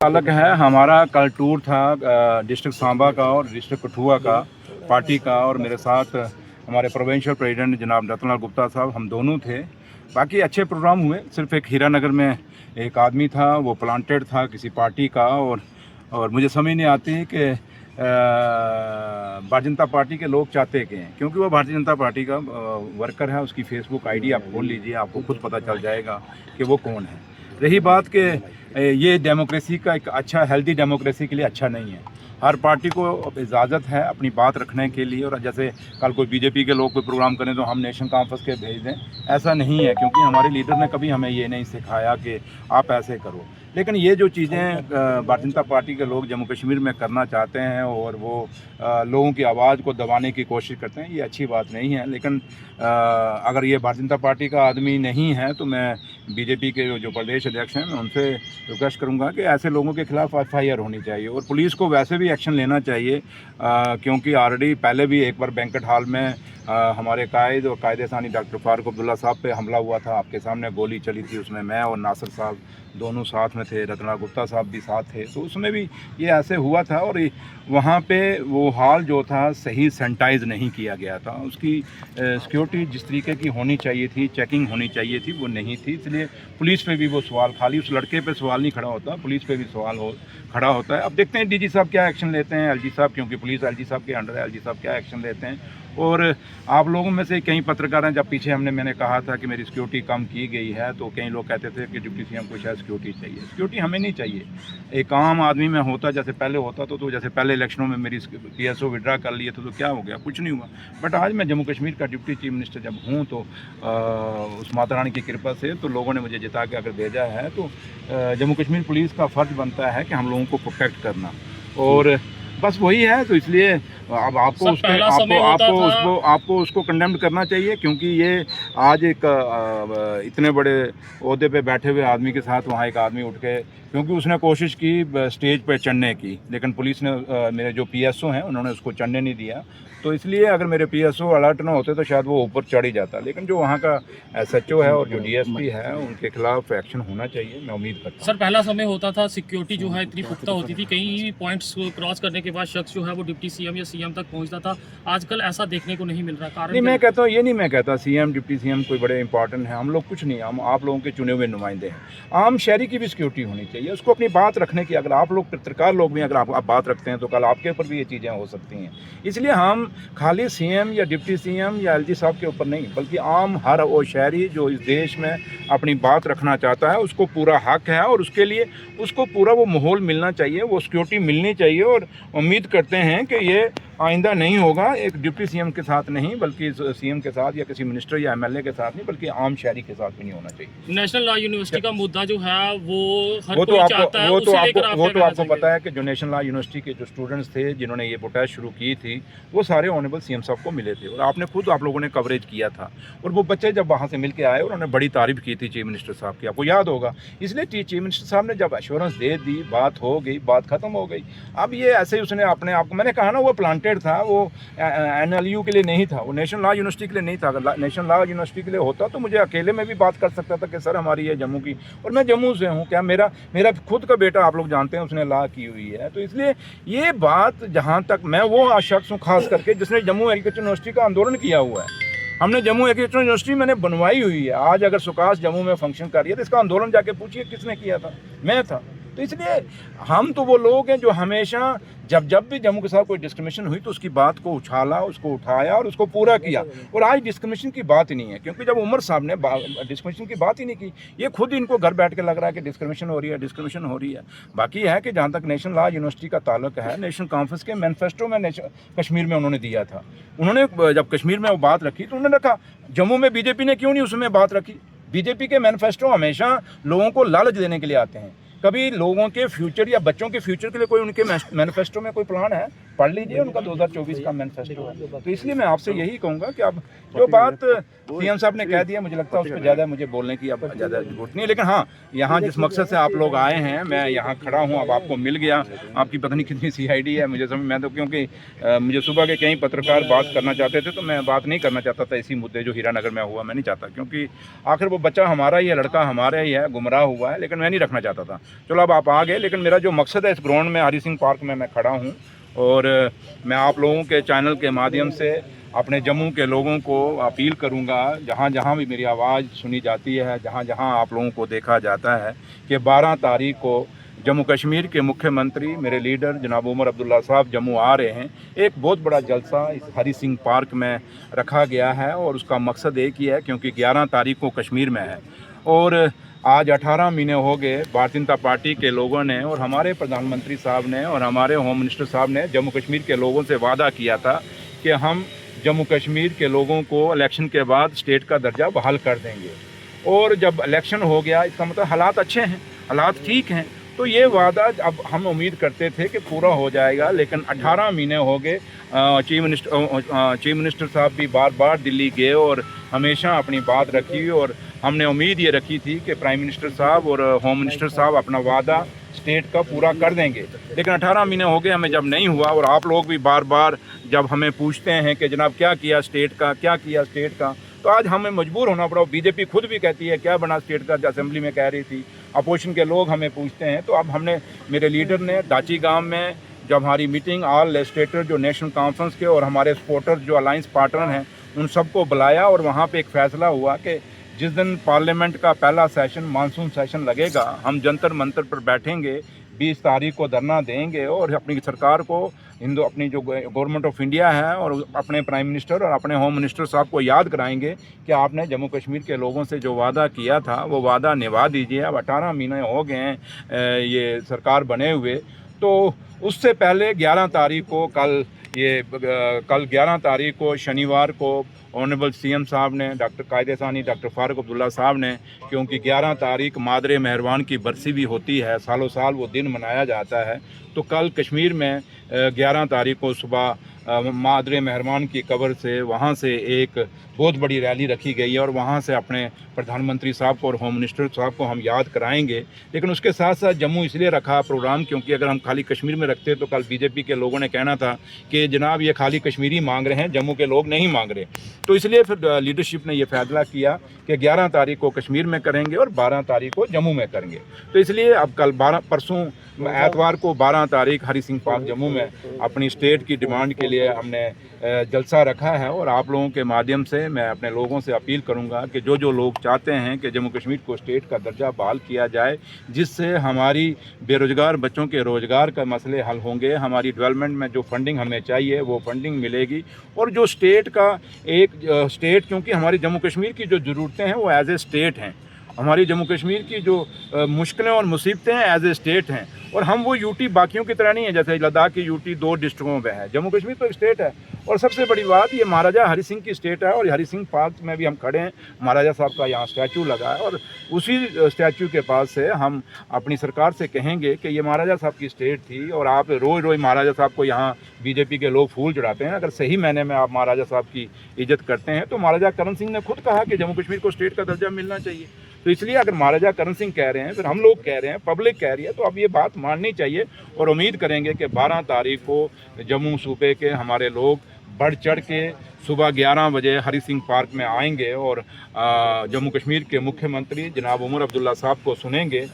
ताल्लुक है, हमारा कल टूर था डिस्ट्रिक्ट सांबा का और डिस्ट्रिक्ट कठुआ का पार्टी का, और मेरे साथ हमारे प्रोविंशियल प्रेसिडेंट जनाब रतन लाल गुप्ता साहब, हम दोनों थे। बाकी अच्छे प्रोग्राम हुए। सिर्फ एक हीरानगर में एक आदमी था, वो प्लांटेड था किसी पार्टी का, और मुझे समझ नहीं आती कि भारतीय जनता पार्टी के लोग चाहते क्या हैं, क्योंकि वो भारतीय जनता पार्टी का वर्कर है। उसकी फेसबुक आईडी आप खोल लीजिए, आपको खुद पता चल जाएगा कि वो कौन है। रही बात कि ये डेमोक्रेसी का एक अच्छा हेल्दी डेमोक्रेसी के लिए अच्छा नहीं है। हर पार्टी को इजाज़त है अपनी बात रखने के लिए, और जैसे कल कोई बीजेपी के लोग कोई प्रोग्राम करें तो हम नेशन कॉन्फ्रेंस के भेज दें, ऐसा नहीं है, क्योंकि हमारे लीडर ने कभी हमें ये नहीं सिखाया कि आप ऐसे करो। लेकिन ये जो चीज़ें भारतीय जनता पार्टी के लोग जम्मू कश्मीर में करना चाहते हैं और वो लोगों की आवाज़ को दबाने की कोशिश करते हैं, ये अच्छी बात नहीं है। लेकिन अगर ये भारतीय जनता पार्टी का आदमी नहीं है तो मैं बीजेपी के जो प्रदेश अध्यक्ष हैं, मैं उनसे रिक्वेस्ट करूंगा कि ऐसे लोगों के खिलाफ FIR होनी चाहिए, और पुलिस को वैसे भी एक्शन लेना चाहिए, क्योंकि ऑलरेडी पहले भी एक बार बैंकेट हॉल में हमारे कायद और कायदे सानी डॉक्टर फारूक अब्दुल्ला साहब पे हमला हुआ था। आपके सामने गोली चली थी, उसमें मैं और नासिर साहब दोनों साथ में थे, रतन लाल गुप्ता साहब भी साथ थे। तो उसमें भी ये ऐसे हुआ था, और वहाँ पे वो हॉल जो था सही सैनिटाइज नहीं किया गया था। उसकी सिक्योरिटी जिस तरीके की होनी चाहिए थी, चेकिंग होनी चाहिए थी, वो नहीं थी। इसलिए पुलिस पे भी वो सवाल, खाली उस लड़के पे सवाल नहीं खड़ा होता, पुलिस पे भी सवाल खड़ा होता है। अब देखते हैं DG साहब क्या एक्शन लेते हैं, LG साहब, क्योंकि पुलिस LG साहब के अंडर है, LG साहब क्या एक्शन लेते हैं। और आप लोगों में से कई पत्रकार हैं, जब पीछे मैंने कहा था कि मेरी सिक्योरिटी कम की गई है, तो कई लोग कहते थे कि डिप्टी CM को शायद सिक्योरिटी चाहिए। सिक्योरिटी हमें नहीं चाहिए। एक आम आदमी में होता जैसे पहले होता तो जैसे पहले इलेक्शनों में मेरी PSO विड्रा कर लिए थे तो क्या हो गया, कुछ नहीं हुआ। बट आज मैं जम्मू कश्मीर का डिप्टी चीफ मिनिस्टर जब हूँ, तो उस माता रानी की कृपा से तो लोगों ने मुझे जिता के अगर भेजा है, तो जम्मू कश्मीर पुलिस का फ़र्ज़ बनता है कि हम लोगों को प्रोटेक्ट करना, और बस वही है। तो इसलिए अब आपको उसको कंडेम करना चाहिए, क्योंकि ये आज एक इतने बड़े ओहदे पे बैठे हुए आदमी के साथ वहाँ एक आदमी उठ के, क्योंकि उसने कोशिश की स्टेज पे चढ़ने की, लेकिन पुलिस ने मेरे जो PSO हैं उन्होंने उसको चढ़ने नहीं दिया। तो इसलिए अगर मेरे PSO अलर्ट ना होते तो शायद वो ऊपर चढ़ ही जाता। लेकिन जो वहाँ का SHO है और जो DSP है, उनके खिलाफ एक्शन होना चाहिए, मैं उम्मीद करता हूँ। सर, पहला समय होता था सिक्योरिटी जो है इतनी पुख्ता होती थी, कई पॉइंट्स क्रॉस करने के बाद शख्स जो है वो डिप्टी CM या CM तक पहुँचता था। आजकल ऐसा देखने को नहीं मिल रहा। कारण नहीं, मैं कहता हूँ, ये नहीं मैं कहता CM डिप्टी CM कोई बड़े इंपॉर्टेंट है। हम लोग कुछ नहीं, हम आप लोगों के चुने हुए नुमाइंदे हैं। आम शहरी की भी सिक्योरिटी होनी चाहिए, उसको अपनी बात रखने की। अगर आप लोग पत्रकार लोग भी अगर आप बात रखते हैं तो कल आपके ऊपर भी ये चीज़ें हो सकती हैं। इसलिए हम खाली CM या डिप्टी CM या LG साहब के ऊपर नहीं, बल्कि आम हर वो शहरी जो इस देश में अपनी बात रखना चाहता है, उसको पूरा हक है, और उसके लिए उसको पूरा वो माहौल मिलना चाहिए, वो सिक्योरिटी मिलनी चाहिए। और उम्मीद करते हैं कि ये आइंदा नहीं होगा, एक डिप्टी CM के साथ नहीं, बल्कि CM के साथ या किसी मिनिस्टर या MLA के साथ नहीं, बल्कि आम शहरी के साथ भी नहीं होना चाहिए। नेशनल लॉ यूनिवर्सिटी का मुद्दा जो है वो हर वो तो कोई आपको चाहता है, वो तो उसे आपको लेकर वो आप तो क्या आपको कहना पता है कि जो नेशनल लॉ यूनिवर्सिटी के जो स्टूडेंट्स थे जिन्होंने ये प्रोटेस्ट शुरू की थी, वो सारे ऑनरेबल CM साहब को मिले थे, और आपने खुद आप लोगों ने कवरेज किया था। और वो बच्चे जब वहाँ से मिल के आए, उन्होंने बड़ी तारीफ की थी चीफ मिनिस्टर साहब की, आपको याद होगा। इसलिए चीफ मिनिस्टर साहब ने जब एश्योरेंस दे दी, बात हो गई, बात खत्म हो गई। अब ये ऐसे ही उसने अपने आप को, मैंने कहा ना, वो प्लांटेड था, वो NLU के लिए नहीं था, वो नेशनल लॉ यूनिवर्सिटी के लिए नहीं था। अगर नेशनल लॉ यूनिवर्सिटी के लिए होता तो मुझे अकेले में भी बात कर सकता था कि सर हमारी ये जम्मू की, और मैं जम्मू से हूँ, क्या मेरा खुद का बेटा, आप लोग जानते हैं, उसने लॉ की हुई है। तो इसलिए ये बात, जहाँ तक मैं वो शख्स हूँ खास करके जिसने जम्मू एग्रीकल्चर यूनिवर्सिटी का आंदोलन किया हुआ है। हमने जम्मू एग्रीकल्चर यूनिवर्सिटी मैंने बनवाई हुई है। आज अगर सुकास जम्मू में फंक्शन कर रही है तो इसका आंदोलन जाके पूछिए किसने किया था, मैं था। तो इसलिए हम तो वो लोग हैं जो हमेशा जब भी जम्मू के साथ कोई डिस्क्रिमिनेशन हुई तो उसकी बात को उछाला, उसको उठाया और उसको पूरा किया। और आज डिस्क्रिमिनेशन की बात ही नहीं है, क्योंकि जब उमर साहब ने डिस्क्रिमिनेशन की बात ही नहीं की, ये खुद इनको घर बैठ के लग रहा है कि डिस्क्रिमिनेशन हो रही है। बाकी है कि जहाँ तक नेशनल लॉ यूनिवर्सिटी का ताल्लुक है, नेशनल कॉन्फ्रेंस के मैनिफेस्टो में कश्मीर में उन्होंने दिया था। उन्होंने जब कश्मीर में वो बात रखी तो उन्होंने रखा, जम्मू में बीजेपी ने क्यों नहीं उसमें बात रखी। बीजेपी के मैनिफेस्टो हमेशा लोगों को लालच देने के लिए आते हैं, कभी लोगों के फ्यूचर या बच्चों के फ्यूचर के लिए कोई उनके मैनिफेस्टो में कोई प्लान है? पढ़ लीजिए, उनका 2024 का मैनिफेस्टो है। तो इसलिए मैं आपसे यही कहूँगा कि अब जो बात सीएम साहब ने कह दिया, मुझे लगता है उस पर ज़्यादा मुझे बोलने की अब ज़्यादा जरूरत नहीं है। लेकिन हाँ, यहाँ जिस मकसद से आप लोग आए हैं, मैं यहाँ खड़ा हूँ, अब आपको मिल गया, आपकी पता नहीं कितनी CID है मुझे समझ, मैं तो क्योंकि मुझे सुबह के कई पत्रकार बात करना चाहते थे, तो मैं बात नहीं करना चाहता था इसी मुद्दे जो हीरानगर में हुआ, मैं नहीं चाहता, क्योंकि आखिर वो बच्चा हमारा ही है, लड़का हमारा ही है, गुमराह हुआ है, लेकिन मैं नहीं रखना चाहता था। चलो अब आप आ गए, लेकिन मेरा जो मकसद है, इस ग्राउंड में हरी सिंह पार्क में मैं खड़ा हूँ और मैं आप लोगों के चैनल के माध्यम से अपने जम्मू के लोगों को अपील करूंगा, जहाँ जहाँ भी मेरी आवाज़ सुनी जाती है, जहाँ जहाँ आप लोगों को देखा जाता है, कि 12 तारीख को जम्मू कश्मीर के मुख्यमंत्री मेरे लीडर जनाब उमर अब्दुल्ला साहब जम्मू आ रहे हैं। एक बहुत बड़ा जलसा इस हरी सिंह पार्क में रखा गया है और उसका मकसद एक ही है, क्योंकि 11 तारीख को कश्मीर में है और आज 18 महीने हो गए भारतीय जनता पार्टी के लोगों ने और हमारे प्रधानमंत्री साहब ने और हमारे होम मिनिस्टर साहब ने जम्मू कश्मीर के लोगों से वादा किया था कि हम जम्मू कश्मीर के लोगों को इलेक्शन के बाद स्टेट का दर्जा बहाल कर देंगे। और जब इलेक्शन हो गया, इसका मतलब हालात अच्छे हैं, हालात ठीक हैं, तो ये वादा अब हम उम्मीद करते थे कि पूरा हो जाएगा। लेकिन 18 महीने हो गए, चीफ मिनिस्टर साहब भी बार बार दिल्ली गए और हमेशा अपनी बात रखी, और हमने उम्मीद ये रखी थी कि प्राइम मिनिस्टर साहब और होम मिनिस्टर साहब अपना वादा स्टेट का पूरा कर देंगे। लेकिन 18 महीने हो गए, हमें जब नहीं हुआ, और आप लोग भी बार बार जब हमें पूछते हैं कि जनाब क्या किया स्टेट का, क्या किया स्टेट का, तो आज हमें मजबूर होना पड़ा। बीजेपी खुद भी कहती है क्या बना स्टेट का, असेंबली में कह रही थी, अपोजिशन के लोग हमें पूछते हैं। तो अब हमने, मेरे लीडर ने दाची गांव में जब हमारी मीटिंग ऑल लेजिस्लेटर जो नेशनल कॉन्फ्रेंस के और हमारे सपोर्टर जो अलायंस पार्टनर हैं उन सबको बुलाया, और वहाँ पे एक फ़ैसला हुआ कि जिस दिन पार्लियामेंट का पहला सेशन मानसून सेशन लगेगा, हम जंतर मंतर पर बैठेंगे, 20 तारीख को धरना देंगे और अपनी सरकार को, अपनी जो गवर्नमेंट ऑफ इंडिया है और अपने प्राइम मिनिस्टर और अपने होम मिनिस्टर साहब को याद कराएंगे कि आपने जम्मू कश्मीर के लोगों से जो वादा किया था वो वादा निभा दीजिए। अब 18 महीने हो गए हैं ये सरकार बने हुए, तो उससे पहले 11 तारीख को कल 11 तारीख को शनिवार को ऑनरेबल CM साहब ने, डॉक्टर कायदे सानी डॉक्टर फारूक अब्दुल्ला साहब ने, क्योंकि 11 तारीख मादरे मेहरबान की बरसी भी होती है, सालों साल वो दिन मनाया जाता है, तो कल कश्मीर में 11 तारीख को सुबह मादरे मेहरबान की कब्र से वहाँ से एक बहुत बड़ी रैली रखी गई है और वहाँ से अपने प्रधानमंत्री साहब को और होम मिनिस्टर साहब को हम याद कराएंगे। लेकिन उसके साथ साथ जम्मू इसलिए रखा प्रोग्राम क्योंकि अगर हम खाली कश्मीर में रखते तो कल बीजेपी के लोगों ने कहना था कि जनाब ये खाली कश्मीरी मांग रहे हैं, जम्मू के लोग नहीं मांग रहे। तो इसलिए फिर लीडरशिप ने यह फैसला किया कि 11 तारीख को कश्मीर में करेंगे और 12 तारीख को जम्मू में करेंगे। तो इसलिए अब कल परसों एतवार को 12 तारीख हरी सिंह पार्क जम्मू में अपनी स्टेट की डिमांड के लिए हमने जलसा रखा है। और आप लोगों के माध्यम से मैं अपने लोगों से अपील करूंगा कि जो लोग चाहते हैं कि जम्मू कश्मीर को स्टेट का दर्जा बहाल किया जाए, जिससे हमारी बेरोज़गार बच्चों के रोज़गार का मसले हल होंगे, हमारी डेवलपमेंट में जो फंडिंग हमें चाहिए वो फंडिंग मिलेगी। और जो स्टेट का एक स्टेट, क्योंकि हमारी जम्मू कश्मीर की जो ज़रूरतें हैं वो एज ए स्टेट हैं, हमारी जम्मू कश्मीर की जो मुश्किलें और मुसीबतें हैं एज ए स्टेट हैं। और हम वो यूटी बाकियों की तरह नहीं है, जैसे लद्दाख की यूटी 2 डिस्ट्रिक्टों में है, जम्मू कश्मीर तो एक स्टेट है। और सबसे बड़ी बात ये महाराजा हरी सिंह की स्टेट है और हरी सिंह पार्क में भी हम खड़े हैं, महाराजा साहब का यहाँ स्टैचू लगा है और उसी स्टैचू के पास से हम अपनी सरकार से कहेंगे कि ये महाराजा साहब की स्टेट थी और आप रोज़ रोज़ महाराजा साहब को यहाँ बीजेपी के लोग फूल चढ़ाते हैं। अगर सही मायने में आप महाराजा साहब की इज्जत करते हैं तो महाराजा करण सिंह ने खुद कहा कि जम्मू कश्मीर को स्टेट का दर्जा मिलना चाहिए। तो इसलिए अगर महाराजा करण सिंह कह रहे हैं, फिर हम लोग कह रहे हैं, पब्लिक कह रही है, तो अब ये बात माननी चाहिए। और उम्मीद करेंगे कि 12 तारीख को जम्मू सूबे के हमारे लोग बढ़ चढ़ के सुबह 11 बजे हरी सिंह पार्क में आएंगे और जम्मू कश्मीर के मुख्यमंत्री जनाब उमर अब्दुल्ला साहब को सुनेंगे।